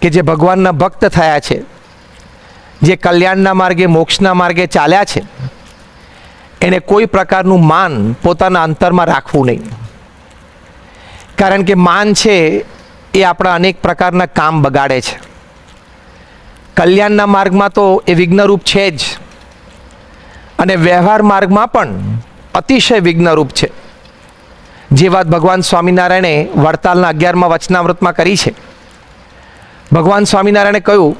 કે જે ભગવાનના ભક્ત થયા છે, જે કલ્યાણના માર્ગે મોક્ષના માર્ગે ચાલ્યા છે, એને કોઈ પ્રકારનું માન પોતાના અંતરમાં રાખવું નહીં. કારણ કે માન છે એ આપણા અનેક પ્રકારના કામ બગાડે છે. કલ્યાણના માર્ગમાં તો એ વિઘ્નરૂપ છે જ, અને વ્યવહાર માર્ગમાં પણ અતિશય વિઘ્નરૂપ છે. જે વાત ભગવાન સ્વામિનારાયણે વડતાલના 11મા વચનામૃતમાં કરી છે. ભગવાન સ્વામિનારાયણે કહ્યું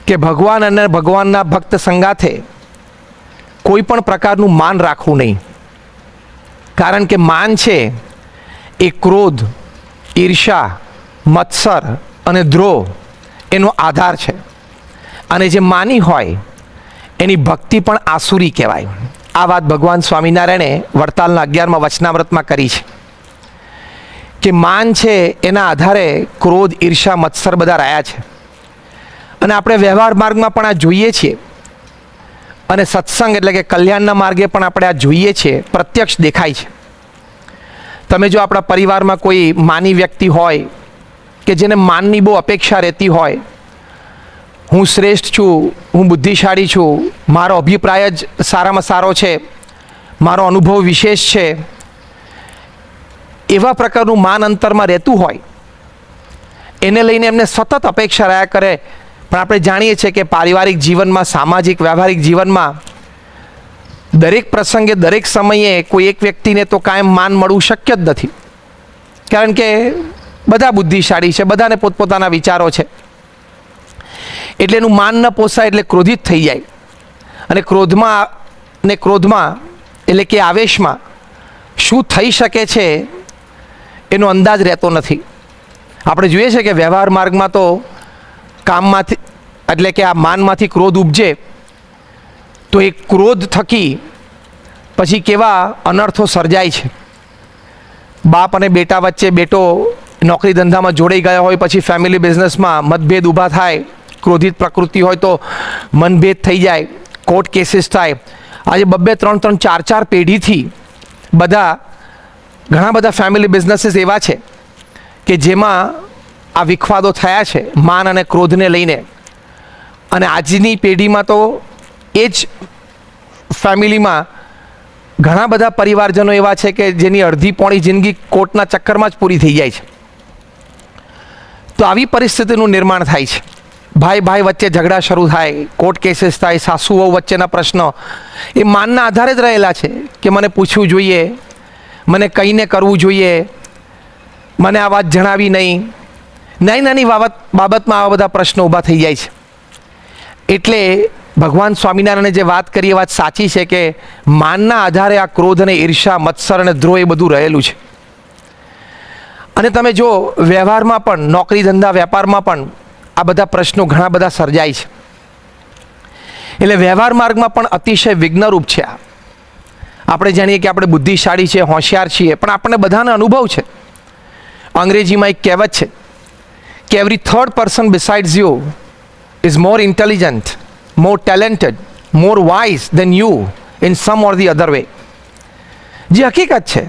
કે ભગવાન અને ભગવાનના ભક્ત સંગાથે કોઈ પણ પ્રકારનું માન રાખવું નહીં. કારણ કે માન છે એ ક્રોધ, ઈર્ષા, મત્સર અને દ્રોહ એનો આધાર છે. અને જે માની હોય એની ભક્તિ પણ આસુરી કહેવાય. આ વાત ભગવાન સ્વામિનારાયણે વડતાલના 11મા વચનામૃતમાં કરી છે કે માન છે એના આધારે ક્રોધ, ઈર્ષા, મત્સર બધા રહ્યા છે. અને આપણે વ્યવહાર માર્ગમાં પણ આ જોઈએ છીએ, અને સત્સંગ એટલે કે કલ્યાણના માર્ગે પણ આપણે આ જોઈએ છીએ, પ્રત્યક્ષ દેખાય છે. તમે જો આપણા પરિવારમાં કોઈ માની વ્યક્તિ હોય કે જેને માનની બહુ અપેક્ષા રહેતી હોય, હું શ્રેષ્ઠ છું, હું બુદ્ધિશાળી છું, મારો અભિપ્રાય જ સારામાં સારો છે, મારો અનુભવ વિશેષ છે, એવા પ્રકારનું માન અંતરમાં રહેતું હોય, એને લઈને એમને સતત અપેક્ષા રહ્યા કરે. પણ આપણે જાણીએ છીએ કે પારિવારિક જીવનમાં, સામાજિક વ્યવહારિક જીવનમાં દરેક પ્રસંગે, દરેક સમયે કોઈ એક વ્યક્તિને તો કાયમ માન મળવું શક્ય જ નથી. કારણ કે બધા બુદ્ધિશાળી છે, બધાને પોતપોતાના વિચારો છે. એટલે એનું માન ન પોસાય એટલે ક્રોધિત થઈ જાય. અને ક્રોધમાં એટલે કે આવેશમાં શું થઈ શકે છે એનો અંદાજ રહેતો નથી. આપણે જોઈએ છે કે વ્યવહાર માર્ગમાં તો કામમાંથી એટલે કે આ માનમાંથી ક્રોધ ઉપજે તો એ ક્રોધ થકી પછી કેવા અનર્થો સર્જાય છે. બાપ અને બેટા વચ્ચે, બેટો નોકરી ધંધામાં જોડાઈ ગયા હોય, પછી ફેમિલી બિઝનેસમાં મતભેદ ઊભા થાય, ક્રોધિત પ્રકૃતિ હોય તો મનભેદ થઈ જાય, કોર્ટ કેસીસ થાય. આજે 2-2, 3-3, 4-4 પેઢીથી ઘણા બધા ફેમિલી બિઝનેસીસ એવા છે કે જેમાં આ વિખવાદો થયા છે માન અને ક્રોધને લઈને. અને આજની પેઢીમાં તો એ જ ફેમિલીમાં ઘણા બધા પરિવારજનો એવા છે કે જેની અડધી પોણી જિંદગી કોર્ટના ચક્કરમાં જ પૂરી થઈ જાય છે. તો આવી પરિસ્થિતિનું નિર્માણ થાય છે. ભાઈ વચ્ચે ઝઘડા શરૂ થાય, કોર્ટ કેસીસ થાય, સાસુ વહુ વચ્ચેના પ્રશ્નો એ માનના આધારે જ રહેલા છે કે મને પૂછવું જોઈએ, મને કહીને કરવું જોઈએ, મને આ વાત જણાવી નહીં. નાની બાબતમાં આવા બધા પ્રશ્નો ઊભા થઈ જાય છે. એટલે ભગવાન સ્વામિનારાયણે જે વાત કરી એ વાત સાચી છે કે માનના આધારે આ ક્રોધ અને ઈર્ષા, મત્સર અને દ્રોહ એ બધું રહેલું છે. અને તમે જો વ્યવહારમાં પણ, નોકરી ધંધા વેપારમાં પણ આ બધા પ્રશ્નો ઘણા બધા સર્જાય છે. એટલે વ્યવહાર માર્ગમાં પણ અતિશય વિઘ્નરૂપ છે. આપણે જાણીએ કે આપણે બુદ્ધિશાળી છીએ, હોશિયાર છીએ, પણ આપણને બધાને અનુભવ છે. અંગ્રેજીમાં એક કહેવત છે કે every third person besides you is more intelligent, more talented, more wise than you in some or the other way. જે હકીકત છે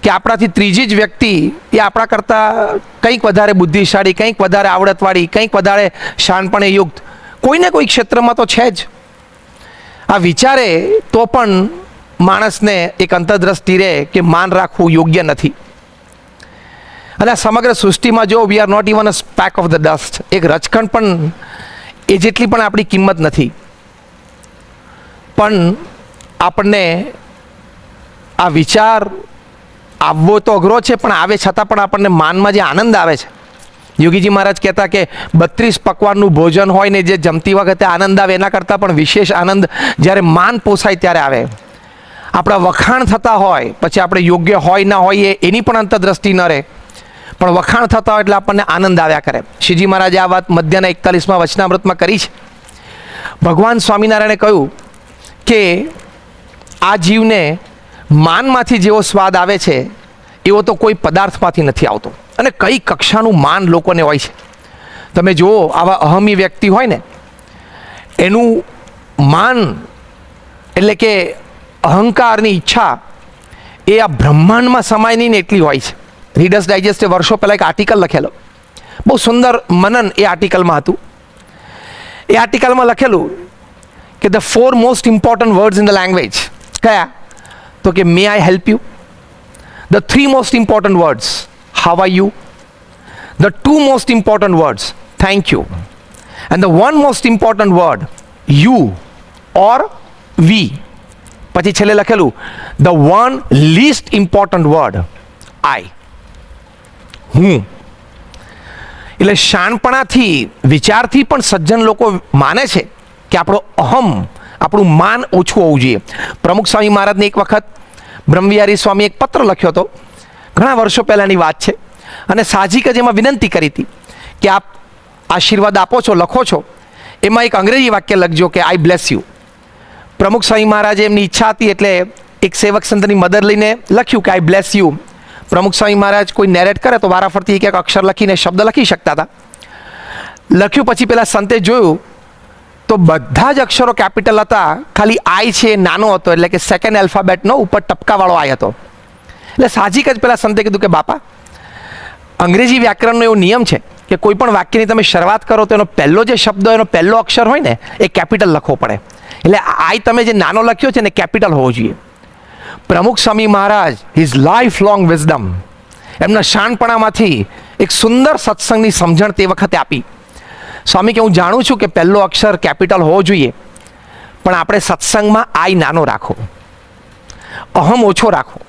કે આપણાથી ત્રીજી જ વ્યક્તિ એ આપણા કરતાં કંઈક વધારે બુદ્ધિશાળી, કંઈક વધારે આવડતવાળી, કંઈક વધારે શાણપણે યુક્ત કોઈને કોઈ ક્ષેત્રમાં તો છે જ. આ વિચારે તો પણ માણસને એક અંતરદ્રષ્ટિ રહે કે માન રાખવું યોગ્ય નથી. અને આ સમગ્ર સૃષ્ટિમાં જો we are not even a speck of the dust, એક રચકણ પણ એ જેટલી પણ આપણી કિંમત નથી. પણ આપણને આ વિચાર આવવો તો અઘરો છે, પણ આવે છતાં પણ આપણને માનમાં જે આનંદ આવે છે. યોગીજી મહારાજ કહેતા કે 32 પકવાનનું ભોજન હોય ને જે જમતી વખતે આનંદ આવે એના કરતાં પણ વિશેષ આનંદ જ્યારે માન પોસાય ત્યારે આવે. આપણા વખાણ થતા હોય, પછી આપણે યોગ્ય હોય ના હોઈએ એની પણ અંતરદ્રષ્ટિ ન રહે, પણ વખાણ થતા હોય એટલે આપણને આનંદ આવ્યા કરે. શ્રીજી મહારાજે આ વાત મધ્યના 41મા વચનામૃતમાં કરી છે. ભગવાન સ્વામિનારાયણે કહ્યું કે આ જીવને માનમાંથી જેવો સ્વાદ આવે છે એવો તો કોઈ પદાર્થમાંથી નથી આવતો. અને કઈ કક્ષાનું માન લોકોને હોય છે. તમે જુઓ, આવા અહમી વ્યક્તિ હોય ને એનું માન એટલે કે અહંકારની ઈચ્છા એ આ બ્રહ્માંડમાં સમાય નહીં ને એટલી હોય છે. રીડર્સ ડાયજેસ્ટે વર્ષો પહેલાં એક આર્ટિકલ લખેલો, બહુ સુંદર મનન એ આર્ટિકલમાં હતું. એ આર્ટિકલમાં લખેલું કે the 4 most important words in the language કયા? તો કે may I help you, the 3 most important words how are you, the 2 most important words thank you, and the 1 most important word you or we. પછી છેલ્લે લખેલું the 1 least important word I, હું. એટલે શાણપણાથી, વિચારથી પણ સજ્જન લોકો માને છે કે આપણો અહમ, આપણું માન ઓછું હોવું જોઈએ. પ્રમુખ સ્વામી મહારાજને એક વખત બ્રહ્મવિહારી સ્વામી એક પત્ર લખ્યો હતો, ઘણા વર્ષો પહેલાંની વાત છે, અને સાહજિક જ એમાં વિનંતી કરી હતી કે આપ આશીર્વાદ આપો છો, લખો છો, એમાં એક અંગ્રેજી વાક્ય લખજો કે આઈ બ્લેસ યુ. પ્રમુખ સ્વામી મહારાજે એમની ઈચ્છા હતી એટલે એક સેવક સંતની મદદ લઈને લખ્યું કે આઈ બ્લેસ યુ. પ્રમુખ સ્વામી મહારાજ કોઈ નેરેટ કરે તો વારાફરતી એક એક અક્ષર લખીને શબ્દ લખી શકતા હતા. લખ્યું પછી પેલા સંતે જોયું તો બધા જ અક્ષરો કેપિટલ હતા, ખાલી આઈ છે એ નાનો હતો, એટલે કે સેકન્ડ આલ્ફાબેટનો ઉપર ટપકાવાળો આઈ હતો. એટલે સાહજિક જ પેલા સંતે કીધું કે બાપા, અંગ્રેજી વ્યાકરણનો એવો નિયમ છે કે કોઈ પણ વાક્યની તમે શરૂઆત કરો તો એનો પહેલો જે શબ્દ, એનો પહેલો અક્ષર હોય ને એ કેપિટલ લખવો પડે. એટલે આઈ તમે જે નાનો લખ્યો છે ને કેપિટલ હોવો જોઈએ. પ્રમુખ Swami Maharaj his life long wisdom, એમના શાણપણામાંથી એક સુંદર સત્સંગની સમજણ તે વખતે આપી. સ્વામી કે હું જાણું છું કે પહેલો અક્ષર કેપિટલ હોવો જોઈએ, પણ આપણે સત્સંગમાં આઈ નાનો રાખો, અહમ ઓછો રાખો,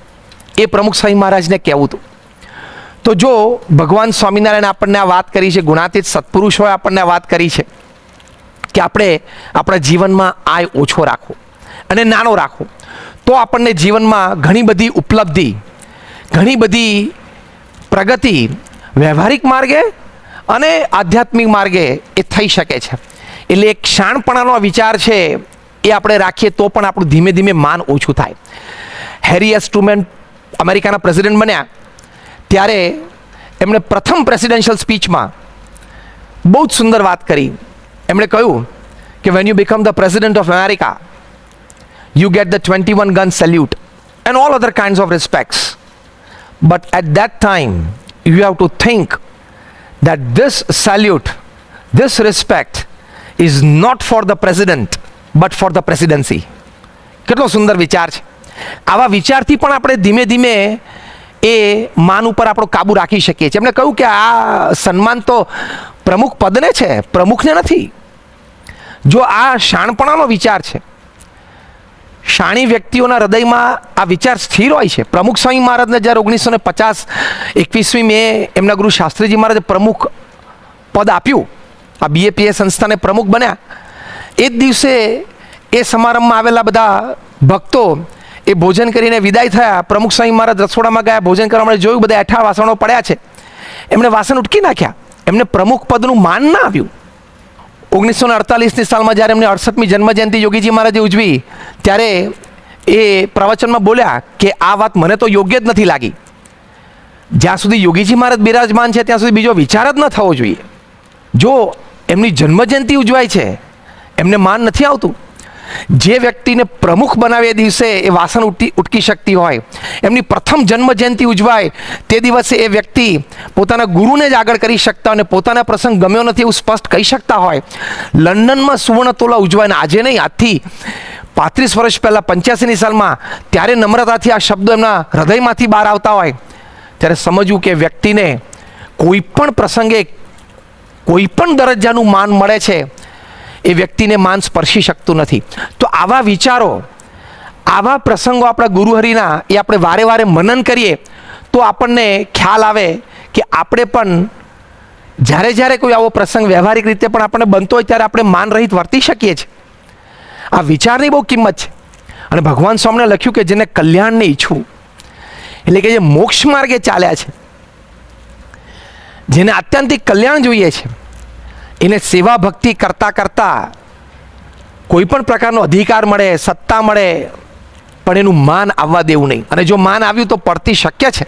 એ પ્રમુખ સ્વામી મહારાજને કહેવું હતું. તો જો ભગવાન સ્વામિનારાયણ આપણને આ વાત કરી છે, ગુણાતીત સત્પુરુષોએ આપણને આ વાત કરી છે કે આપણે આપણા જીવનમાં આય ઓછો રાખવો અને નાનો રાખવો, તો આપણને જીવનમાં ઘણી બધી ઉપલબ્ધિ, ઘણી બધી પ્રગતિ વ્યવહારિક માર્ગે અને આધ્યાત્મિક માર્ગે એ થઈ શકે છે. એટલે એક શાણપણાનો વિચાર છે એ આપણે રાખીએ તો પણ આપણું ધીમે ધીમે માન ઓછું થાય. હેરી એસ ટ્રુમેન અમેરિકાના પ્રેસિડેન્ટ બન્યા ત્યારે એમણે પ્રથમ પ્રેસિડેન્શિયલ સ્પીચમાં બહુ જ સુંદર વાત કરી. એમણે કહ્યું કે when you become the president of America, you get the 21 gun salute and all other kinds of respects, but at that time you have to think that this salute, this respect is not for the president but for the presidency. કેટલો સુંદર વિચાર છે. આવા વિચારથી પણ આપણે ધીમે ધીમે એ માન ઉપર આપણો કાબુ રાખી શકીએ છીએ. એમણે કહ્યું કે આ સન્માન તો પ્રમુખ પદને છે, પ્રમુખને નથી. જો આ શાણપણાનો વિચાર છે, શાણી વ્યક્તિઓના હૃદયમાં આ વિચાર સ્થિર હોય છે. પ્રમુખ સ્વામી મહારાજને જ્યારે 1950 21મી મે એમના ગુરુ શાસ્ત્રીજી મહારાજે પ્રમુખ પદ આપ્યું, આ BAPA સંસ્થાને પ્રમુખ બન્યા, એ જ દિવસે એ સમારંભમાં આવેલા બધા ભક્તો એ ભોજન કરીને વિદાય થયા. પ્રમુખ સ્વામી મહારાજ રસોડામાં ગયા, ભોજન કરવા માટે જોયું બધા એઠા વાસણો પડ્યા છે. એમણે વાસણ ઉટકી નાખ્યા, એમને પ્રમુખ પદનું માન ના આવ્યું. 1948ની સાલમાં જ્યારે એમની 68મી જન્મજયંતિ યોગીજી મહારાજે ઉજવી ત્યારે એ પ્રવચનમાં બોલ્યા કે આ વાત મને તો યોગ્ય જ નથી લાગી. જ્યાં સુધી યોગીજી મહારાજ બિરાજમાન છે ત્યાં સુધી બીજો વિચાર જ ન થવો જોઈએ. જો એમની જન્મજયંતિ ઉજવાય છે, એમને માન નથી આવતું. જે વ્યક્તિને પ્રમુખ બનાવે એ દિવસે એ વાસણ ઉટકી શકતી હોય, એમની પ્રથમ જન્મજયંતિ ઉજવાય તે દિવસે એ વ્યક્તિ પોતાના ગુરુને જ આગળ કરી શકતા હોય અને પોતાના પ્રસંગ ગમ્યો નથી એવું સ્પષ્ટ કહી શકતા હોય. લંડનમાં સુવર્ણતોલા ઉજવાય ને આજે નહીં, આજથી 35 વર્ષ પહેલાં 85ની સાલમાં ત્યારે નમ્રતાથી આ શબ્દો એમના હૃદયમાંથી બહાર આવતા હોય, ત્યારે સમજવું કે વ્યક્તિને કોઈ પણ પ્રસંગે કોઈ પણ દરજ્જાનું માન મળે છે, એ વ્યક્તિને માન સ્પર્શી શકતું નથી. તો આવા વિચારો, આવા પ્રસંગો આપણા ગુરુહરિના એ આપણે વારે વારે મનન કરીએ તો આપણને ખ્યાલ આવે કે આપણે પણ જ્યારે જ્યારે કોઈ આવો પ્રસંગ વ્યવહારિક રીતે પણ આપણને બનતો હોય ત્યારે આપણે માન રહિત વર્તી શકીએ છીએ. આ વિચારની બહુ કિંમત છે. અને ભગવાન સ્વામીને લખ્યું કે જેને કલ્યાણને ઈચ્છવું, એટલે કે જે મોક્ષ માર્ગે ચાલ્યા છે, જેને આત્યંતિક કલ્યાણ જોઈએ છે, એને સેવા ભક્તિ કરતાં કરતાં કોઈ પણ પ્રકારનો અધિકાર મળે, સત્તા મળે, પણ એનું માન આવવા દેવું નહીં. અને જો માન આવ્યું તો પડતી શક્ય છે.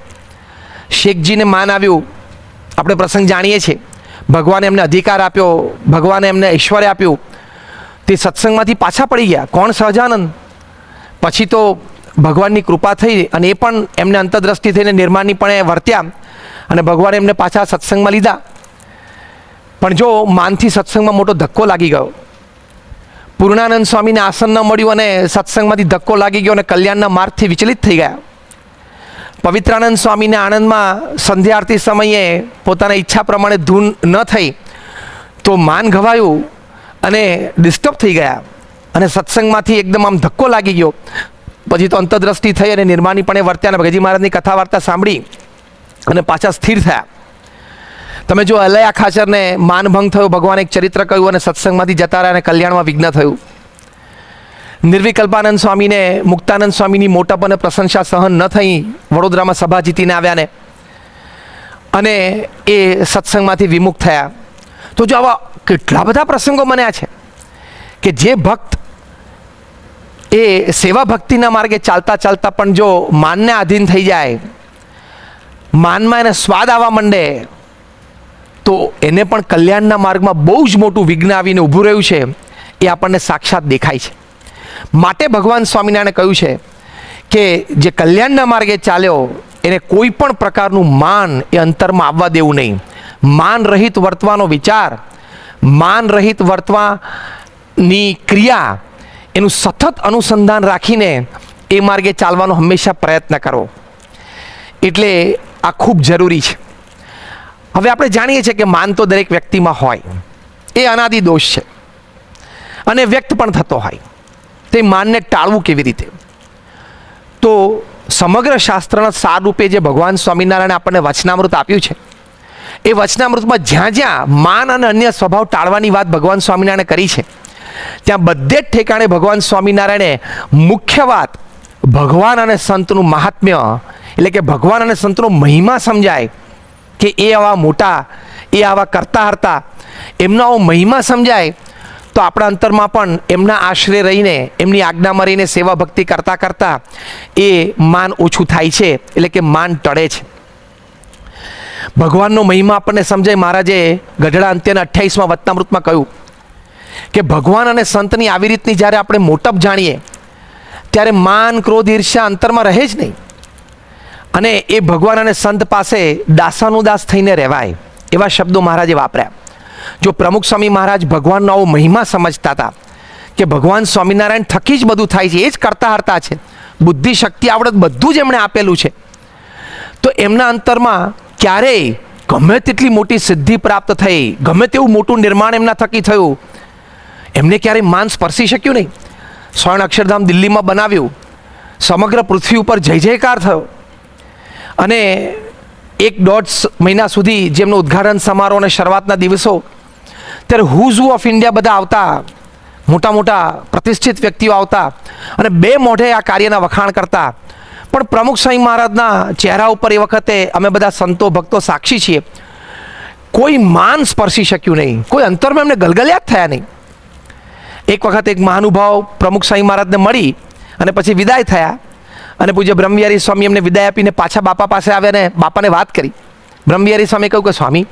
શેખજીને માન આવ્યું, આપણે પ્રસંગ જાણીએ છીએ. ભગવાને એમને અધિકાર આપ્યો, ભગવાને એમને ઐશ્વર્ય આપ્યું, તે સત્સંગમાંથી પાછા પડી ગયા. કોણ? સહજાનંદ. પછી તો ભગવાનની કૃપા થઈ અને એ પણ એમને અંતરદ્રષ્ટિ થઈને નિર્માણની પણ વર્ત્યા અને ભગવાને એમને પાછા સત્સંગમાં લીધા. પણ જો માનથી સત્સંગમાં મોટો ધક્કો લાગી ગયો, પૂર્ણાનંદ સ્વામીને આસન ન મળ્યું અને સત્સંગમાંથી ધક્કો લાગી ગયો અને કલ્યાણના માર્ગથી વિચલિત થઈ ગયા. પવિત્રાનંદ સ્વામીને આણંદમાં સંધ્યા આરતી સમયે પોતાના ઈચ્છા પ્રમાણે ધૂન ન થઈ તો માન ઘવાયું અને ડિસ્ટર્બ થઈ ગયા અને સત્સંગમાંથી એકદમ આમ ધક્કો લાગી ગયો. પછી તો અંતરદ્રષ્ટિ થઈ અને નિર્માણીપણે વર્ત્યા અને ભગતજી મહારાજની કથા વાર્તા સાંભળી અને પાછા સ્થિર થયા. તમે જો અલયા ખાચરને માનભંગ થયો, ભગવાન એક ચરિત્ર કહ્યું અને સત્સંગમાંથી જતા રહ્યા અને કલ્યાણમાં વિઘ્ન થયું. નિર્વિકલ્પાનંદ સ્વામીને મુક્તાનંદ સ્વામીની મોટપ અને પ્રશંસા સહન ન થઈ, વડોદરામાં સભા જીતીને આવ્યા ને અને એ સત્સંગમાંથી વિમુખ થયા. તો જો આવા કેટલા બધા પ્રસંગો બન્યા છે કે જે ભક્ત એ સેવા ભક્તિના માર્ગે ચાલતા ચાલતા પણ જો માનને આધીન થઈ જાય, માનમાં એને સ્વાદ આવવા માંડે, તો એને પણ કલ્યાણના માર્ગમાં બહુ જ મોટું વિઘ્ન આવીને ઊભું રહ્યું છે એ આપણને સાક્ષાત દેખાય છે. માટે ભગવાન સ્વામિનારાયણે કહ્યું છે કે જે કલ્યાણના માર્ગે ચાલ્યો એને કોઈ પણ પ્રકારનું માન એ અંતરમાં આવવા દેવું નહીં. માન રહિત વર્તવાનો વિચાર, માન રહિત વર્તવાની ક્રિયા, એનું સતત અનુસંધાન રાખીને એ માર્ગે ચાલવાનો હંમેશા પ્રયત્ન કરો. એટલે આ ખૂબ જરૂરી છે. હવે આપણે જાણીએ છીએ કે માન તો દરેક વ્યક્તિમાં હોય, એ અનાદિ દોષ છે અને વ્યક્ત પણ થતો હોય. તે માનને ટાળવું કેવી રીતે? તો સમગ્ર શાસ્ત્રના સાર રૂપે જે ભગવાન સ્વામિનારાયણે આપણને વચનામૃત આપ્યું છે, એ વચનામૃતમાં જ્યાં જ્યાં માન અને અન્ય સ્વભાવ ટાળવાની વાત ભગવાન સ્વામિનારાયણે કરી છે, ત્યાં બધે જ ઠેકાણે ભગવાન સ્વામિનારાયણે મુખ્ય વાત ભગવાન અને સંતનું મહાત્મ્ય, એટલે કે ભગવાન અને સંતનો મહિમા સમજાય કે એ આવા મોટા, એ આવા કરતા હરતા, એમનો આવો મહિમા સમજાય તો આપણા અંતરમાં પણ એમના આશરે રહીને, એમની આજ્ઞામાં રહીને સેવા ભક્તિ કરતાં કરતાં એ માન ઓછું થાય છે, એટલે કે માન ટળે છે. ભગવાનનો મહિમા આપણને સમજાય. મહારાજે ગઢડા અંત્યના 28મા વચનામૃતમાં કહ્યું કે ભગવાન અને સંતની આવી રીતની જ્યારે આપણે મોટપ જાણીએ ત્યારે માન, ક્રોધ, ઈર્ષ્યા અંતરમાં રહે જ નહીં અને એ ભગવાન અને સંત પાસે દાસાનુદાસ થઈને રહેવાય, એવા શબ્દો મહારાજે વાપર્યા. જો પ્રમુખ સ્વામી મહારાજ ભગવાનનો આવો મહિમા સમજતા હતા કે ભગવાન સ્વામિનારાયણ થકી જ બધું થાય છે, એ જ કરતા હરતા છે, બુદ્ધિ, શક્તિ, આવડત બધું જ એમણે આપેલું છે, તો એમના અંતરમાં ક્યારેય ગમે તેટલી મોટી સિદ્ધિ પ્રાપ્ત થઈ, ગમે તેવું મોટું નિર્માણ એમના થકી થયું, એમને ક્યારેય માન સ્પર્શી શક્યું નહીં. સ્વર્ણ અક્ષરધામ દિલ્હીમાં બનાવ્યું, સમગ્ર પૃથ્વી ઉપર જય જયકાર થયો અને 1-1.5 મહિના સુધી જેમનો ઉદ્ઘાટન સમારોહ અને શરૂઆતના દિવસો, ત્યારે હુઝ ઓફ ઇન્ડિયા બધા આવતા, મોટા મોટા પ્રતિષ્ઠિત વ્યક્તિઓ આવતા અને બે મોઢે આ કાર્યના વખાણ કરતા. પણ પ્રમુખ સ્વામી મહારાજના ચહેરા ઉપર એ વખતે અમે બધા સંતો ભક્તો સાક્ષી છીએ, કોઈ માન સ્પર્શી શક્યું નહીં, કોઈ અંતરમાં એમને ગલગલિયાત થયા નહીં. એક વખત એક મહાનુભાવ પ્રમુખ સ્વામી મહારાજને મળી અને પછી વિદાય થયા અને પૂજ્ય બ્રહ્મવિહારી સ્વામી એમને વિદાય આપીને પાછા બાપા પાસે આવ્યા અને બાપાને વાત કરી. બ્રહ્મવિહારી સ્વામી કહ્યું કે સ્વામી,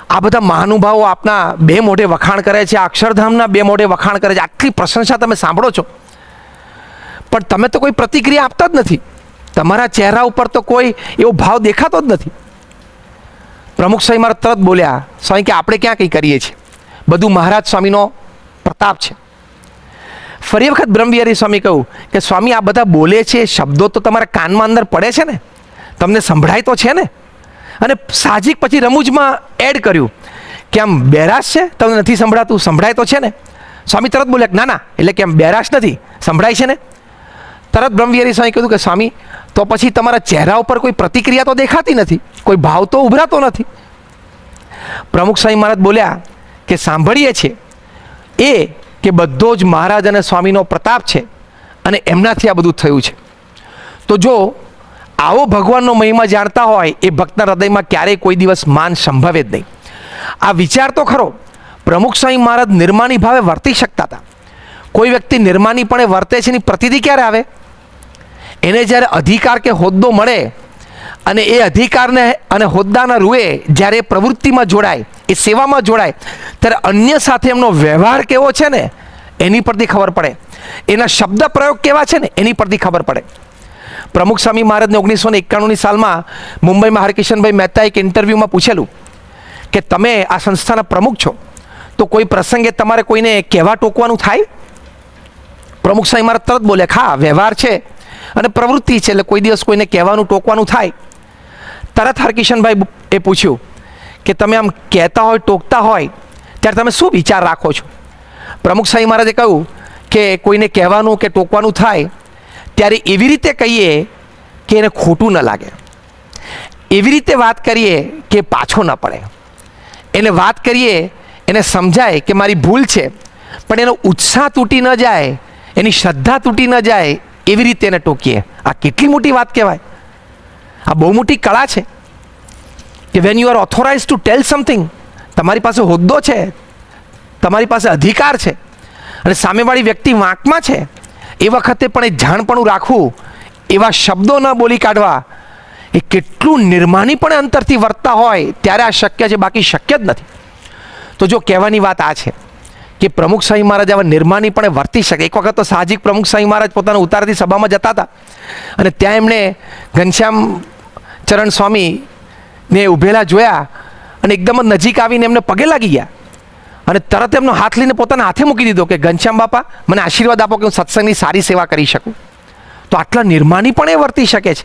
આ બધા મહાનુભાવો આપના બે મોઢે વખાણ કરે છે, આ અક્ષરધામના બે મોઢે વખાણ કરે છે, આટલી પ્રશંસા તમે સાંભળો છો, પણ તમે તો કોઈ પ્રતિક્રિયા આપતા જ નથી, તમારા ચહેરા ઉપર તો કોઈ એવો ભાવ દેખાતો જ નથી. પ્રમુખ સ્વામી મારા તરત બોલ્યા, સ્વામી કે આપણે ક્યાં કંઈ કરીએ છીએ, બધું મહારાજ સ્વામીનો પ્રતાપ છે. ફરી વખત બ્રહ્મવિહારી સ્વામી કહ્યું કે સ્વામી, આ બધા બોલે છે, શબ્દો તો તમારા કાનમાં અંદર પડે છે ને, તમને સંભળાય તો છે ને? અને સાહજિક પછી રમૂજમાં એડ કર્યું કે આમ બેરાશ છે, તમને નથી સંભળાતું, સંભળાય તો છે ને? સ્વામી તરત બોલ્યા ના ના, એટલે કે આમ બેરાશ નથી, સંભળાય છે ને? તરત બ્રહ્મવિહારી સ્વામી કીધું કે સ્વામી, તો પછી તમારા ચહેરા ઉપર કોઈ પ્રતિક્રિયા તો દેખાતી નથી, કોઈ ભાવ તો ઉભરાતો નથી. પ્રમુખ સ્વામી મહારાજ બોલ્યા કે સાંભળીએ છીએ એ કે બધો જ મહારાજ અને સ્વામીનો પ્રતાપ છે અને એમનાથી આ બધું થયું છે. તો જો આવો ભગવાનનો મહિમા જાણતા હોય એ ભક્તના હૃદયમાં ક્યારેય કોઈ દિવસ માન સંભવે જ નહીં. આ વિચાર તો ખરો, પ્રમુખ સ્વામી મહારાજ નિર્માની ભાવે વર્તી શકતા હતા. કોઈ વ્યક્તિ નિર્માનીપણે વર્તે છે એની પ્રતીતિ ક્યારે આવે? એને જ્યારે અધિકાર કે હોદ્દો મળે અને એ અધિકારને અને હોદ્દાના રૂએ જ્યારે પ્રવૃત્તિમાં જોડાય, એ સેવામાં જોડાય, ત્યારે અન્ય સાથે એમનો વ્યવહાર કેવો છે ને એની પરથી ખબર પડે, એના શબ્દ પ્રયોગ કેવા છે ને એની પરથી ખબર પડે. પ્રમુખ સ્વામી મહારાજને 1991ની સાલમાં મુંબઈમાં હરકિશનભાઈ મહેતા એક ઇન્ટરવ્યૂમાં પૂછેલું કે તમે આ સંસ્થાના પ્રમુખ છો, તો કોઈ પ્રસંગે તમારે કોઈને કહેવા ટોકવાનું થાય? પ્રમુખ સ્વામી મહારાજ તરત બોલે, હા વ્યવહાર છે અને પ્રવૃત્તિ છે, એટલે કોઈ દિવસ કોઈને કહેવાનું ટોકવાનું થાય. તરત હરકિશનભાઈ એ પૂછ્યું કે તમે આમ કહેતા હોય, ટોકતા હોય, ત્યારે તમે શું વિચાર રાખો છો? પ્રમુખ સ્વામી મહારાજે કહ્યું કે કોઈને કહેવાનું કે ટોકવાનું થાય ત્યારે એવી રીતે કહીએ કે એને ખોટું ન લાગે, એવી રીતે વાત કરીએ કે પાછો ન પડે, એને વાત કરીએ, એને સમજાય કે મારી ભૂલ છે, પણ એનો ઉત્સાહ તૂટી ન જાય, એની શ્રદ્ધા તૂટી ન જાય, એવી રીતે એને ટોકીએ. આ કેટલી મોટી વાત કહેવાય! આ બહુ મોટી કળા છે કે when you are authorise to tell something, તમારી પાસે હોદ્દો છે, તમારી પાસે અધિકાર છે, અને સામેવાળી વ્યક્તિ વાંકમાં છે, એ વખતે પણ એ જાણપણું રાખવું, એવા શબ્દો ન બોલી કાઢવા, એ કેટલું નિર્માનીપણે અંતરથી વર્તતા હોય ત્યારે આ શક્ય છે, બાકી શક્ય જ નથી. તો જો કહેવાની વાત આ છે કે પ્રમુખ સ્વામી મહારાજ આવા નિર્માનીપણે વર્તી શકે. એક વખત તો સાહજિક પ્રમુખ સ્વામી મહારાજ પોતાના ઉતારથી સભામાં જતા હતા અને ત્યાં એમણે ઘનશ્યામ ચરણ સ્વામીને ઊભેલા જોયા અને એકદમ જ નજીક આવીને એમને પગે લાગી ગયા અને તરત એમનો હાથ લઈને પોતાના હાથે મૂકી દીધો કે ઘનશ્યામ બાપા, મને આશીર્વાદ આપો કે હું સત્સંગની સારી સેવા કરી શકું. તો આટલા નિર્માની પણ એ વર્તી શકે છે.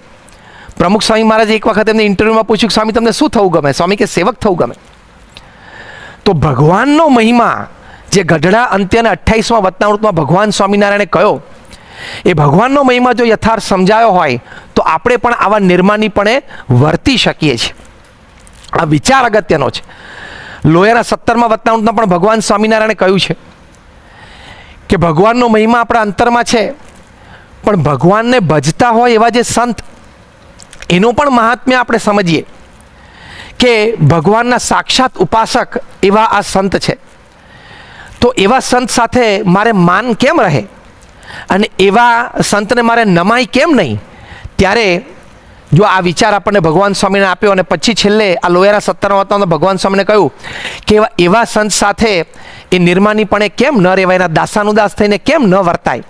પ્રમુખ સ્વામી મહારાજે એક વખત એમને ઇન્ટરવ્યુમાં પૂછ્યું કે સ્વામી તમને શું થવું ગમે? સ્વામી કે સેવક થવું ગમે. તો ભગવાનનો મહિમા જે ગઢડા અંત્યના 28મા વતનાવૃતમાં ભગવાન સ્વામિનારાયણે કહ્યો, એ ભગવાનનો મહિમા જો યથાર્થ સમજાયો હોય તો આપણે પણ આવા નિર્માનીપણે વર્તી શકીએ છીએ. આ વિચાર અગત્યનો છે. લોયાના 17મા વતનાવૃતમાં પણ ભગવાન સ્વામિનારાયણે કહ્યું છે કે ભગવાનનો મહિમા આપણા અંતરમાં છે, પણ ભગવાનને ભજતા હોય એવા જે સંત, એનું પણ મહાત્મ્ય આપણે સમજીએ કે ભગવાનના સાક્ષાત ઉપાસક એવા આ સંત છે. તો એવા સંત સાથે મારે માન કેમ રહે અને એવા સંતને મારે નમાય કેમ નહીં? ત્યારે જો આ વિચાર આપણને ભગવાન સ્વામીને આપ્યો અને પછી છેલ્લે આ લોયાના 17મા વતનાવૃતમાં ભગવાન સ્વામીને કહ્યું કે એવા સંત સાથે એ નિર્માનીપણે કેમ ન રહેવાય, એના દાસાનુદાસ થઈને કેમ ન વર્તાય?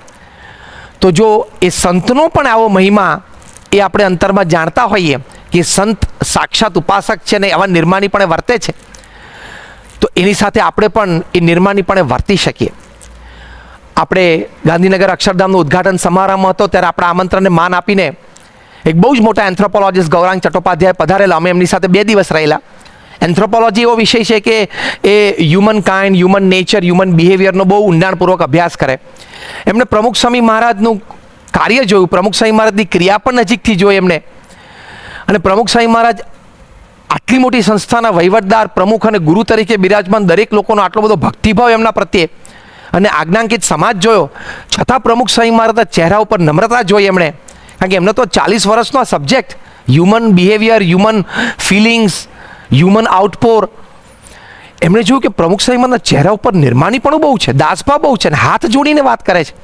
તો જો એ સંતનો પણ આવો મહિમા એ આપણે અંતરમાં જાણતા હોઈએ કે સંત સાક્ષાત ઉપાસક છે ને આવા નિર્માનીપણે વર્તે છે, તો એની સાથે આપણે પણ એ નિર્માનીપણે વર્તી શકીએ. આપણે ગાંધીનગર અક્ષરધામનો ઉદ્ઘાટન સમારંભ હતો ત્યારે આપણા આમંત્રણને માન આપીને એક બહુ જ મોટા એન્થ્રોપોલોજીસ્ટ ગૌરાંગ ચટ્ટોપાધ્યાય પધારેલા. અમે એમની સાથે 2 દિવસ રહેલા. એન્થ્રોપોલોજી એવો વિષય છે કે એ human kind, human nature, human બિહેવિયરનો બહુ ઊંડાણપૂર્વક અભ્યાસ કરે. એમણે પ્રમુખ સ્વામી મહારાજનું કાર્ય જોયું, પ્રમુખ સ્વામી મહારાજની ક્રિયા પણ નજીકથી જોઈ એમને. અને પ્રમુખ સ્વામી મહારાજ આટલી મોટી સંસ્થાના વહીવટદાર, પ્રમુખ અને ગુરુ તરીકે બિરાજમાન દરેક લોકોનો આટલો બધો ભક્તિભાવ એમના પ્રત્યે અને આજ્ઞાંકિત સમાજ જોયો, છતાં પ્રમુખ સ્વામી મહારાજના ચહેરા ઉપર નમ્રતા જોઈ એમણે. કારણ કે એમને તો 40 વર્ષનો આ subject, human behaviour, human feelings, human outpour, એમણે જોયું કે પ્રમુખ સ્વામી મહારાજના ચહેરા ઉપર નિર્માનીપણું બહુ છે, દાસભાવ બહુ છે, અને હાથ જોડીને વાત કરે છે.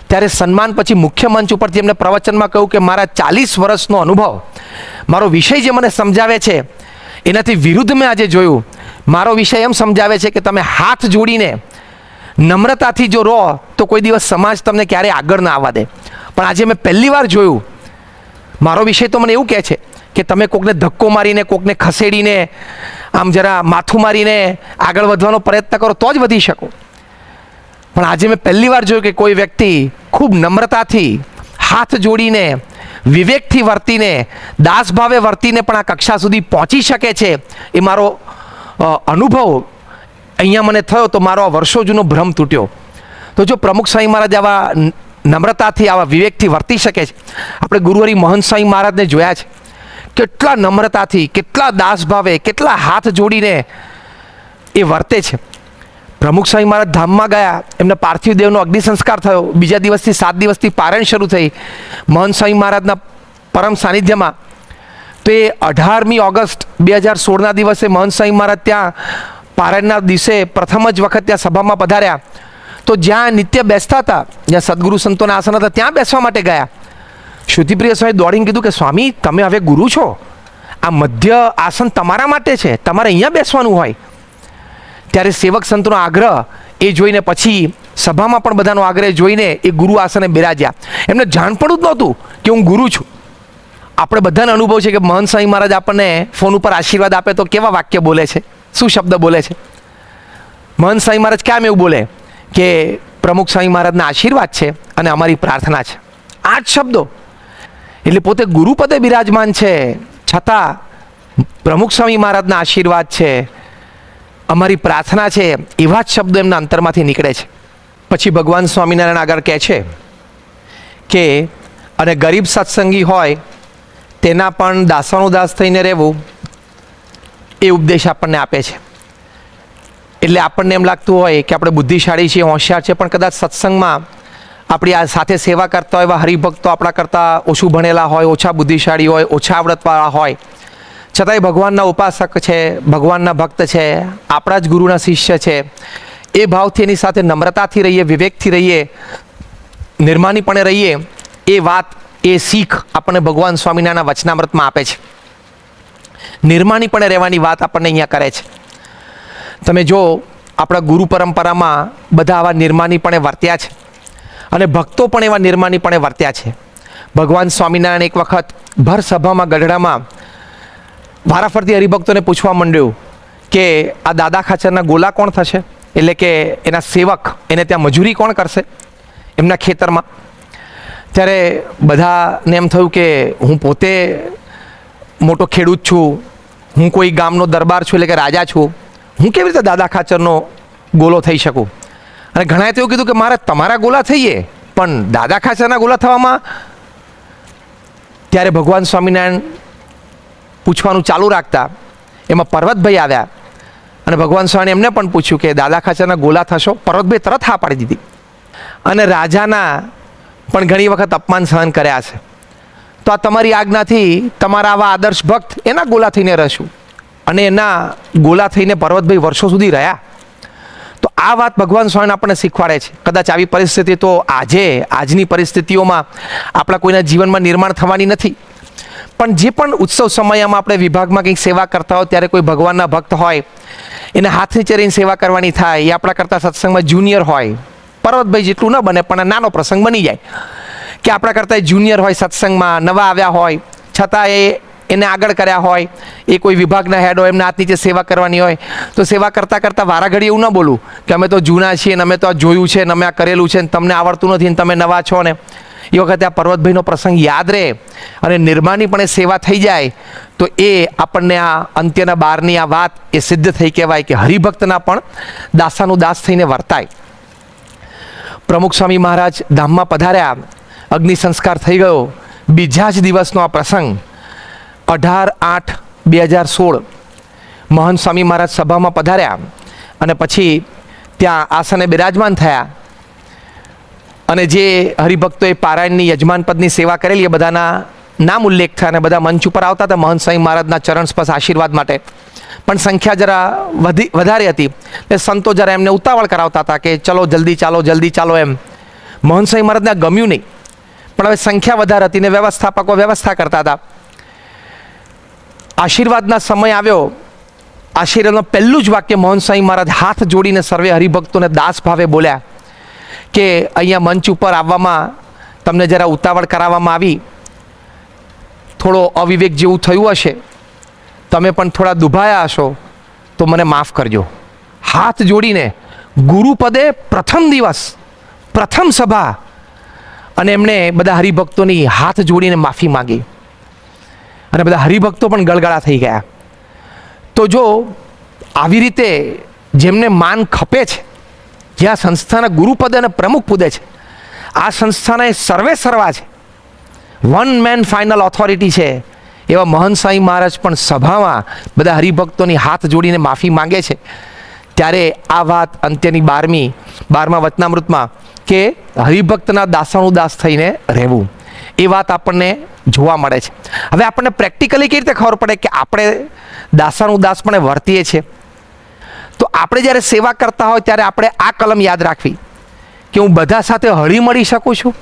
ત્યારે સન્માન પછી મુખ્ય મંચ ઉપરથી એમને પ્રવચનમાં કહ્યું કે મારા 40 વર્ષનો અનુભવ, મારો વિષય જે મને સમજાવે છે એનાથી વિરુદ્ધ મેં આજે જોયું. મારો વિષય એમ સમજાવે છે કે તમે હાથ જોડીને નમ્રતાથી જો રહો તો કોઈ દિવસ સમાજ તમને ક્યારેય આગળ ના આવવા દે. પણ આજે મેં પહેલી વાર જોયું, મારો વિષય તો મને એવું કહે છે કે તમે કોકને ધક્કો મારીને, કોકને ખસેડીને, આમ જરા માથું મારીને આગળ વધવાનો પ્રયત્ન કરો તો જ વધી શકો. પણ આજે મેં પહેલી વાર જોયું કે કોઈ વ્યક્તિ ખૂબ નમ્રતાથી હાથ જોડીને, વિવેકથી વર્તીને, દાસભાવે વર્તીને પણ આ કક્ષા સુધી પહોંચી શકે છે. એ મારો અનુભવ અહીંયા મને થયો, તો મારો આ વર્ષો જૂનો ભ્રમ તૂટ્યો. તો જો પ્રમુખ સ્વામી મહારાજ આવા નમ્રતાથી, આવા વિવેકથી વર્તી શકે છે, આપણે ગુરુહરિ મહંત સ્વામી મહારાજને જોયા છે, કેટલા નમ્રતાથી, કેટલા દાસભાવે, કેટલા હાથ જોડીને એ વર્તે છે. પ્રમુખ સ્વામી મહારાજ ધામમાં ગયા, એમના પાર્થિવ દેહનો અગ્નિ સંસ્કાર થયો. બીજા દિવસથી 7 દિવસથી પારાયણ શરૂ થઈ મહંત સ્વામી મહારાજના પરમ સાનિધ્યમાં. તો એ 18મી ઓગસ્ટ 2016ના દિવસે મહંત સ્વામી મહારાજ ત્યાં પારાયણના દિવસે પ્રથમ જ વખત ત્યાં સભામાં પધાર્યા. તો જ્યાં નિત્ય બેસતા હતા, જ્યાં સદગુરુ સંતોના આસન હતા, ત્યાં બેસવા માટે ગયા. શ્રુતિપ્રિય સ્વામી દોડીને કીધું કે સ્વામી, તમે હવે ગુરુ છો, આ મધ્ય આસન તમારા માટે છે, તમારે અહીંયા બેસવાનું હોય. ત્યારે સેવક સંતનો આગ્રહ એ જોઈને પછી સભામાં પણ બધાનો આગ્રહ જોઈને એ ગુરુ આસને બિરાજ્યા. એમને જાણપણું જ નહોતું કે હું ગુરુ છું. આપણે બધાને અનુભવ છે કે મહંત સ્વામી મહારાજ આપણને ફોન ઉપર આશીર્વાદ આપે તો કેવા વાક્ય બોલે છે, શું શબ્દ બોલે છે? મહંત સ્વામી મહારાજ કેમ એવું બોલે કે પ્રમુખ સ્વામી મહારાજના આશીર્વાદ છે અને અમારી પ્રાર્થના છે, આ જ શબ્દો. એટલે પોતે ગુરુપદે બિરાજમાન છે છતાં પ્રમુખ સ્વામી મહારાજના આશીર્વાદ છે, અમારી પ્રાર્થના છે, એવા જ શબ્દો એમના અંતરમાંથી નીકળે છે. પછી ભગવાન સ્વામિનારાયણ આગળ કહે છે કે અને ગરીબ સત્સંગી હોય તેના પણ દાસાનુદાસ થઈને રહેવું, એ ઉપદેશ આપણને આપે છે. એટલે આપણને એમ લાગતું હોય કે આપણે બુદ્ધિશાળી છીએ, હોશિયાર છે, પણ કદાચ સત્સંગમાં આપણી આ સાથે સેવા કરતા હોય એવા હરિભક્તો આપણા કરતાં ઓછું ભણેલા હોય, ઓછા બુદ્ધિશાળી હોય, ઓછા આવડતવાળા હોય, છતાંય ભગવાનના ઉપાસક છે, ભગવાનના ભક્ત છે, આપણા જ ગુરુના શિષ્ય છે, એ ભાવથી એની સાથે નમ્રતાથી રહીએ, વિવેકથી રહીએ, નિર્માનીપણે રહીએ, એ વાત, એ શીખ આપણને ભગવાન સ્વામિનારાયણના વચનામૃતમાં આપે છે. નિર્માનીપણે રહેવાની વાત આપણને અહીંયા કરે છે. તમે જો આપણા ગુરુ પરંપરામાં બધા આવા નિર્માનીપણે વર્ત્યા છે અને ભક્તો પણ એવા નિર્માનીપણે વર્ત્યા છે. ભગવાન સ્વામિનારાયણ એક વખત ભર સભામાં ગઢડામાં વારાફરતી હરિભક્તોને પૂછવા માંડ્યું કે આ દાદા ખાચરના ગોલા કોણ થશે, એટલે કે એના સેવક, એને ત્યાં મજૂરી કોણ કરશે એમના ખેતરમાં. ત્યારે બધાને એમ થયું કે હું પોતે મોટો ખેડૂત છું, હું કોઈ ગામનો દરબાર છું, એટલે કે રાજા છું, હું કેવી રીતે દાદા ખાચરનો ગોલો થઈ શકું? અને ઘણાએ તો એવું કીધું કે મારે તમારા ગોલા થઈએ, પણ દાદા ખાચરના ગોલા થવામાં. ત્યારે ભગવાન સ્વામિનારાયણ પૂછવાનું ચાલુ રાખતા એમાં પર્વતભાઈ આવ્યા અને ભગવાન સ્વામી એમને પણ પૂછ્યું કે દાદા ખાચરના ગોલા થશો? પર્વતભાઈ તરત હા પાડી દીધી. અને રાજાના પણ ઘણી વખત અપમાન સહન કર્યા છે, તો આ તમારી આજ્ઞાથી તમારા આવા આદર્શ ભક્ત એના ગોલા થઈને રહેશું. અને એના ગોલા થઈને પર્વતભાઈ વર્ષો સુધી રહ્યા. તો આ વાત ભગવાન સ્વામી આપણને શીખવાડે છે. કદાચ આવી પરિસ્થિતિ તો આજની પરિસ્થિતિઓમાં આપણા કોઈના જીવનમાં નિર્માણ થવાની નથી, પણ જે પણ ઉત્સવ સમયમાં આપણે વિભાગમાં કંઈક સેવા કરતા હોય ત્યારે કોઈ ભગવાનના ભક્ત હોય, એને હાથ નીચે રહીને સેવા કરવાની થાય, એ આપણા કરતાં સત્સંગમાં જુનિયર હોય, પર્વતભાઈ જેટલું ન બને પણ નાનો પ્રસંગ બની જાય કે આપણા કરતાં જુનિયર હોય, સત્સંગમાં નવા આવ્યા હોય, છતાં એને આગળ કર્યા હોય, એ કોઈ વિભાગના હેડ હોય, એમના હાથ નીચે સેવા કરવાની હોય, તો સેવા કરતાં કરતાં વારાઘડી એવું ન બોલું કે અમે તો જૂના છીએ ને અમે તો આ જોયું છે ને અમે આ કરેલું છે ને તમને આવડતું નથી ને તમે નવા છો ને. એ વખતે આ પર્વતભાઈનો પ્રસંગ યાદ રહે અને નિર્માનીપણે સેવા થઈ જાય તો એ આપણને આ અંત્યના બારની આ વાત એ સિદ્ધ થઈ કહેવાય કે હરિભક્તના પણ દાસાનું દાસ થઈને વર્તાય. પ્રમુખ સ્વામી મહારાજ ધામમાં પધાર્યા, અગ્નિ સંસ્કાર થઈ ગયો, બીજા જ દિવસનો આ પ્રસંગ 18/8/2016 મહંત સ્વામી મહારાજ સભામાં પધાર્યા અને પછી ત્યાં આસને બિરાજમાન થયા. અને જે હરિભક્તોએ પારાયણની યજમાન પદની સેવા કરેલી એ બધાના નામ ઉલ્લેખ થયા અને બધા મંચ ઉપર આવતા હતા મહંત સ્વામી મહારાજના ચરણ સ્પર્શ આશીર્વાદ માટે. પણ સંખ્યા જરા વધારે હતી એટલે સંતો જરા એમને ઉતાવળ કરાવતા હતા કે ચલો જલ્દી ચાલો એમ. મહંત સ્વામી મહારાજને આ ગમ્યું નહીં, પણ હવે સંખ્યા વધારે હતી ને વ્યવસ્થાપકો વ્યવસ્થા કરતા હતા. આશીર્વાદના સમય આવ્યો. આશીર્વાદમાં પહેલું જ વાક્ય મહંત સ્વામી મહારાજ હાથ જોડીને સર્વે હરિભક્તોને દાસ ભાવે બોલ્યા કે અહીંયા મંચ ઉપર આવવામાં તમને જરા ઉતાવળ કરાવવામાં આવી, થોડો અવિવેક જેવું થયું હશે, તમે પણ થોડા દુભાયા હશો તો મને માફ કરજો. હાથ જોડીને ગુરુપદે પ્રથમ દિવસ, પ્રથમ સભા, અને એમણે બધા હરિભક્તોની હાથ જોડીને માફી માંગી અને બધા હરિભક્તો પણ ગળગળા થઈ ગયા. તો જો આવી રીતે જેમને માન ખપે છે, જે આ સંસ્થાના ગુરુપદે અને પ્રમુખ પદે છે, આ સંસ્થાના સર્વે સર્વા છે, વન મેન ફાઇનલ ઓથોરિટી છે, એવા મહંત સ્વામી મહારાજ પણ સભામાં બધા હરિભક્તોની હાથ જોડીને માફી માંગે છે. ત્યારે આ વાત અંત્યની 12મા વચનામૃતમાં કે હરિભક્તના દાસાનું દાસ થઈને રહેવું, એ વાત આપણને જોવા મળે છે. હવે આપણને પ્રેક્ટિકલી કેવી રીતે ખબર પડે કે આપણે દાસાનું દાસ પણ વર્તીએ છીએ? તો આપણે જ્યારે સેવા કરતા હોય ત્યારે આપણે આ કલમ યાદ રાખવી કે હું બધા સાથે હળી મળી શકું છું.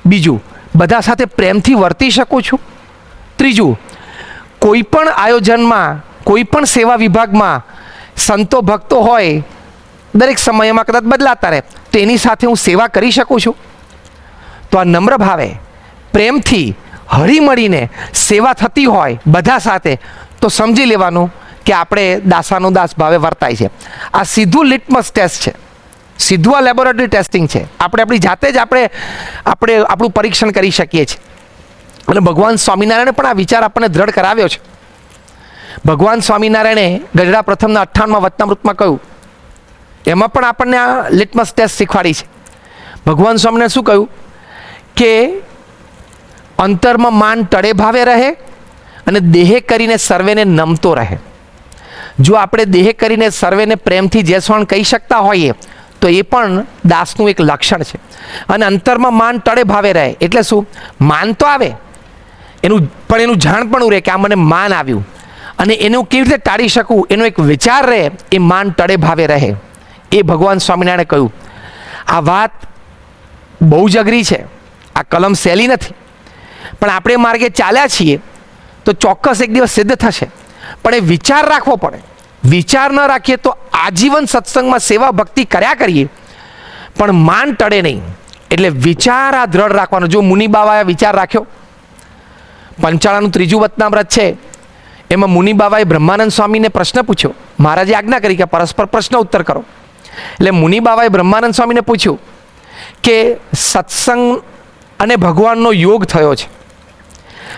બીજું, બધા સાથે પ્રેમથી વર્તી શકું છું. ત્રીજું, કોઈ પણ આયોજનમાં, કોઈ પણ સેવા વિભાગમાં સંતો ભક્તો હોય, દરેક સમયમાં કદાચ બદલાતા રહે, તો એની સાથે હું સેવા કરી શકું છું. તો આ નમ્ર ભાવે, પ્રેમથી, હળીમળીને સેવા થતી હોય બધા સાથે, તો સમજી લેવાનું કે આપણે દાસાનો દાસ ભાવે વર્તાય છે. આ સીધું લિટમસ ટેસ્ટ છે, સીધું આ લેબોરેટરી ટેસ્ટિંગ છે. આપણે આપણી જાતે જ આપણે આપણું પરીક્ષણ કરી શકીએ છીએ. અને ભગવાન સ્વામિનારાયણે પણ આ વિચાર આપણને દ્રઢ કરાવ્યો છે. ભગવાન સ્વામિનારાયણે ગઢડા પ્રથમના 58માં વચનામૃતમાં કહ્યું, એમાં પણ આપણને આ લિટમસ ટેસ્ટ શીખવાડી છે. ભગવાન સ્વામિનારાયણે શું કહ્યું કે અંતરમાં માન ટળે ભાવે રહે અને દેહે કરીને સર્વેને નમતો રહે. જો આપણે દેહે કરીને સર્વેને પ્રેમથી જય સ્વાણ કહી શકતા હોઈએ તો એ પણ દાસનું એક લક્ષણ છે. અને અંતરમાં માન ટળે ભાવે રહે એટલે શું? માન તો આવે, એનું જાણપણું રહે કે આ મને માન આવ્યું, અને એનું કેવી રીતે ટાળી શકું એનો એક વિચાર રહે, એ માન ટળે ભાવે રહે. એ ભગવાન સ્વામિનારાયણે કહ્યું. આ વાત બહુ જ અઘરી છે, આ કલમ સહેલી નથી, પણ આપણે માર્ગે ચાલ્યા છીએ તો ચોક્કસ એક દિવસ સિદ્ધ થશે. પણ એ વિચાર રાખવો પડે. વિચાર ન રાખીએ તો આજીવન સત્સંગમાં સેવા ભક્તિ કર્યા કરીએ પણ માન ટળે નહીં. એટલે વિચાર આ દ્રઢ રાખવાનો. જો મુનિ બાવાએ વિચાર રાખ્યો, પંચાળાનું 3જું વચનામૃત છે, એમાં મુનિ બાવાએ બ્રહ્માનંદ સ્વામીને પ્રશ્ન પૂછ્યો. મહારાજે આજ્ઞા કરી કે પરસ્પર પ્રશ્ન ઉત્તર કરો. એટલે મુનિ બાવાએ બ્રહ્માનંદ સ્વામીને પૂછ્યું કે સત્સંગ અને ભગવાનનો યોગ થયો છે,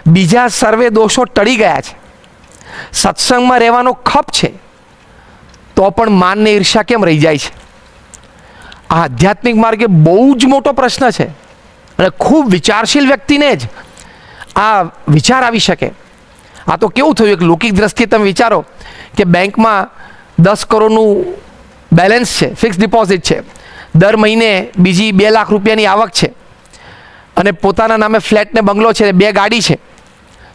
બીજા સર્વે દોષો ટળી ગયા છે, સત્સંગમાં રહેવાનો ખપ છે, તો પણ માનને ઈર્ષા કેમ રહી જાય છે? આ આધ્યાત્મિક માર્ગે બહુ જ મોટો પ્રશ્ન છે, અને ખૂબ વિચારશીલ વ્યક્તિને જ આ વિચાર આવી શકે. આ તો કેવું થયું, એક લૌકિક દ્રષ્ટિએ તમે વિચારો કે બેંકમાં 10 કરોડનું બેલેન્સ છે, ફિક્સ ડિપોઝિટ છે, દર મહિને બીજી 2 લાખ રૂપિયાની આવક છે, અને પોતાના નામે ફ્લેટ ને બંગલો છે, 2 ગાડી છે,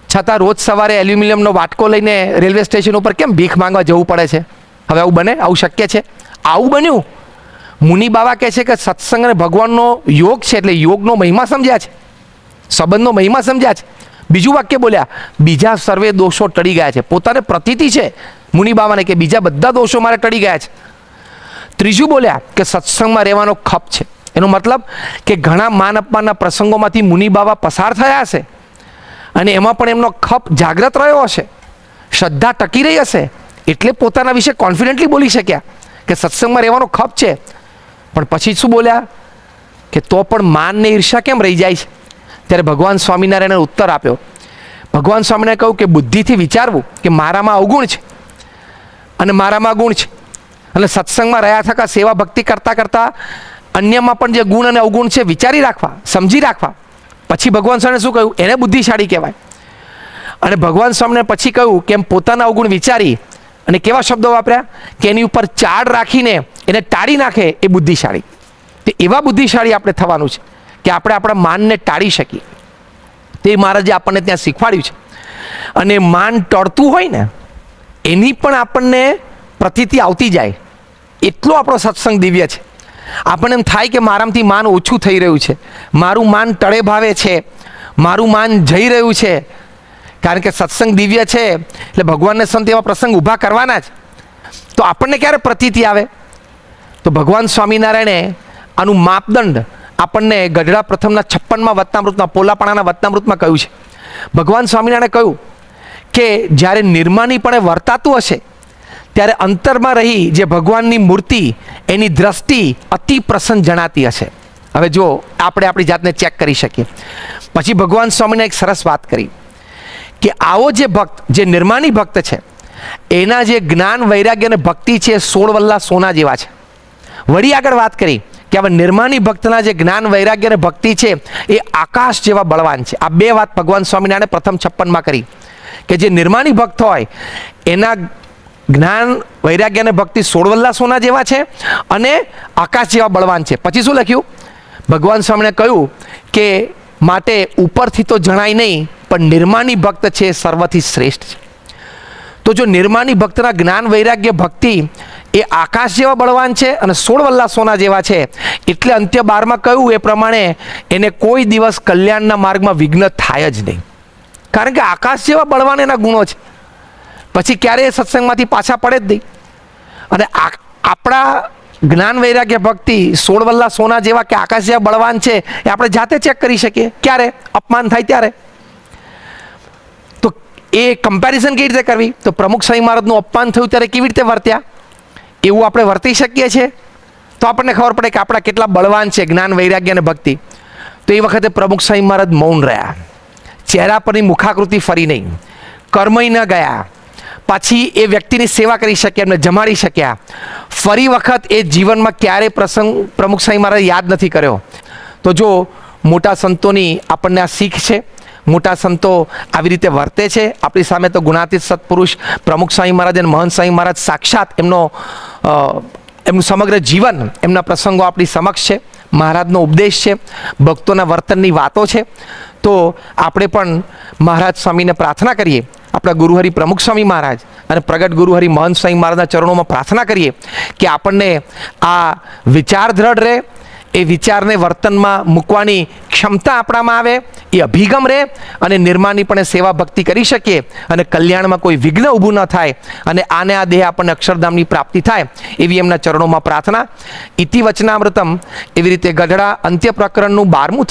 છતાં રોજ સવારે એલ્યુમિનિયમનો વાટકો લઈને રેલવે સ્ટેશન ઉપર કેમ ભીખ માંગવા જવું પડે છે? હવે આવું બને? આવું શક્ય છે? આવું બન્યું? મુનિ બાવા કહે છે કે સત્સંગ અને ભગવાનનો યોગ છે, એટલે યોગનો મહિમા સમજ્યા છે, સંબંધનો મહિમા સમજ્યા છે. બીજું વાક્ય બોલ્યા, બીજા સર્વે દોષો ટળી ગયા છે. પોતાને પ્રતીતિ છે મુનિ બાવાને કે બીજા બધા દોષો મારે ટળી ગયા છે. ત્રીજું બોલ્યા કે સત્સંગમાં રહેવાનો ખપ છે. એનો મતલબ કે ઘણા માન અપમાનના પ્રસંગોમાંથી મુનિ બાવા પસાર થયા હશે, અને એમાં પણ એમનો ખપ જાગ્રત રહ્યો હશે, શ્રદ્ધા ટકી રહી હશે, એટલે પોતાના વિશે કોન્ફિડન્ટલી બોલી શક્યા કે સત્સંગમાં રહેવાનો ખપ છે. પણ પછી શું બોલ્યા કે તો પણ માનને ઈર્ષા કેમ રહી જાય છે? ત્યારે ભગવાન સ્વામિનારાયણે ઉત્તર આપ્યો. ભગવાન સ્વામિનારાયણે કહ્યું કે બુદ્ધિથી વિચારવું કે મારામાં અવગુણ છે અને મારામાં ગુણ છે, અને સત્સંગમાં રહ્યા થકા સેવા ભક્તિ કરતાં કરતાં અન્યમાં પણ જે ગુણ અને અવગુણ છે વિચારી રાખવા, સમજી રાખવા. પછી ભગવાન સ્વામીને શું કહ્યું? એને બુદ્ધિશાળી કહેવાય. અને ભગવાન સ્વામીને પછી કહ્યું કે એમ પોતાના અવગુણ વિચારી અને કેવા શબ્દો વાપર્યા કે એની ઉપર ચાડ રાખીને એને ટાળી નાખે એ બુદ્ધિશાળી. તે એવા બુદ્ધિશાળી આપણે થવાનું છે કે આપણે આપણા માનને ટાળી શકીએ. તે મહારાજે આપણને ત્યાં શીખવાડ્યું છે. અને માન ટળતું હોય ને એની પણ આપણને પ્રતીતિ આવતી જાય, એટલો આપણો સત્સંગ દિવ્ય છે. આપણને એમ થાય કે મારામાંથી માન ઓછું થઈ રહ્યું છે, મારું માન ટળે ભાવે છે, મારું માન જઈ રહ્યું છે. કારણ કે સત્સંગ દિવ્ય છે એટલે ભગવાનને સંત એવા પ્રસંગ ઊભા કરવાના જ. તો આપણને ક્યારે પ્રતીતિ આવે? તો ભગવાન સ્વામિનારાયણે આનું માપદંડ આપણને ગઢડા પ્રથમના 56માં વચનામૃતમાં, પોલાપણાના વચનામૃતમાં કહ્યું છે. ભગવાન સ્વામિનારાયણે કહ્યું કે જ્યારે નિર્માનીપણે વર્તાતું હશે ત્યારે અંતરમાં રહી જે ભગવાનની મૂર્તિ, એની દ્રષ્ટિ અતિ પ્રસન્ન જણાતી હશે. હવે જો આપણે આપણી જાતને ચેક કરી શકીએ. પછી ભગવાન સ્વામીને એક સરસ વાત કરી કે આવો જે ભક્ત, જે નિર્માની ભક્ત છે, એના જે જ્ઞાન વૈરાગ્ય અને ભક્તિ છે 16 વલ્લા સોના જેવા છે. વળી આગળ વાત કરી કે આવા નિર્માની ભક્તના જે જ્ઞાન વૈરાગ્ય અને ભક્તિ છે એ આકાશ જેવા બળવાન છે. આ બે વાત ભગવાન સ્વામિનારાયણે પ્રથમ 56માં કરી કે જે નિર્માની ભક્ત હોય એના જ્ઞાન વૈરાગ્ય અને ભક્તિ 16 વલ્લા સોના જેવા છે અને આકાશ જેવા બળવાન છે. પછી શું લખ્યું? ભગવાન સ્વામીને કહ્યું કે માટે ઉપરથી તો જણાય નહીં, પણ નિર્માની ભક્ત છે સર્વથી શ્રેષ્ઠ છે. તો જો નિર્માની ભક્તના જ્ઞાન વૈરાગ્ય ભક્તિ એ આકાશ જેવા બળવાન છે અને 16 વલ્લા સોના જેવા છે, એટલે અંત્ય 12માં કહ્યું એ પ્રમાણે એને કોઈ દિવસ કલ્યાણના માર્ગમાં વિઘ્ન થાય જ નહીં. કારણ કે આકાશ જેવા બળવાન એના ગુણો છે, પછી ક્યારેય સત્સંગમાંથી પાછા પડે જ નહીં. અને આપણા જ્ઞાન વૈરાગ્ય ભક્તિ 16 વલ્લા સોના જેવા કે આકાશ જેવા બળવાન છે એ આપણે જાતે ચેક કરી શકીએ. ક્યારે? અપમાન થાય ત્યારે. એ કમ્પેરિઝન કેવી રીતે કરવી? તો પ્રમુખ સ્વામી મહારાજનું અપમાન થયું ત્યારે કેવી રીતે વર્ત્યા, એવું આપણે વર્તી શકીએ છીએ? તો આપણને ખબર પડે કે આપણા કેટલા બળવાન છે જ્ઞાન, વૈરાગ્ય અને ભક્તિ. તો એ વખતે પ્રમુખ સ્વામી મહારાજ મૌન રહ્યા, ચહેરા પરની મુખાકૃતિ ફરી નહીં, કર્મય ન ગયા, પાછી એ વ્યક્તિની સેવા કરી શક્યા, એમને જમાડી શક્યા. ફરી વખત એ જીવનમાં ક્યારે પ્રસંગ પ્રમુખ સ્વામી મહારાજ યાદ નથી કર્યો. તો જો મોટા સંતોની આપણને આ શીખ છે, મોટા સંતો આવી રીતે વર્તે છે. આપણી સામે તો ગુણાતીત સત્પુરુષ પ્રમુખ સ્વામી મહારાજ અને મહંત સ્વામી મહારાજ સાક્ષાત એમનું સમગ્ર જીવન, એમના પ્રસંગો આપણી સમક્ષ છે, મહારાજનો ઉપદેશ છે, ભક્તોના વર્તનની વાતો છે. તો આપણે પણ મહારાજ સ્વામીને પ્રાર્થના કરીએ, આપણા ગુરુહરિ પ્રમુખ સ્વામી મહારાજ અને પ્રગટ ગુરુહરિ મહંત સ્વામી મહારાજના ચરણોમાં પ્રાર્થના કરીએ કે આપણને આ વિચાર દ્રઢ રહે, એ વિચારને વર્તનમાં મૂકવાની ક્ષમતા આપણામાં આવે, એ અભિગમ રહે અને નિર્માણીપણે સેવા ભક્તિ કરી શકીએ અને કલ્યાણમાં કોઈ વિઘ્ન ઊભું ન થાય અને આને આ દેહ આપણને અક્ષરધામની પ્રાપ્તિ થાય, એવી એમના ચરણોમાં પ્રાર્થના. ઇતિ વચનામૃતમ. એવી રીતે ગઢડા અંત્ય પ્રકરણનું 12મું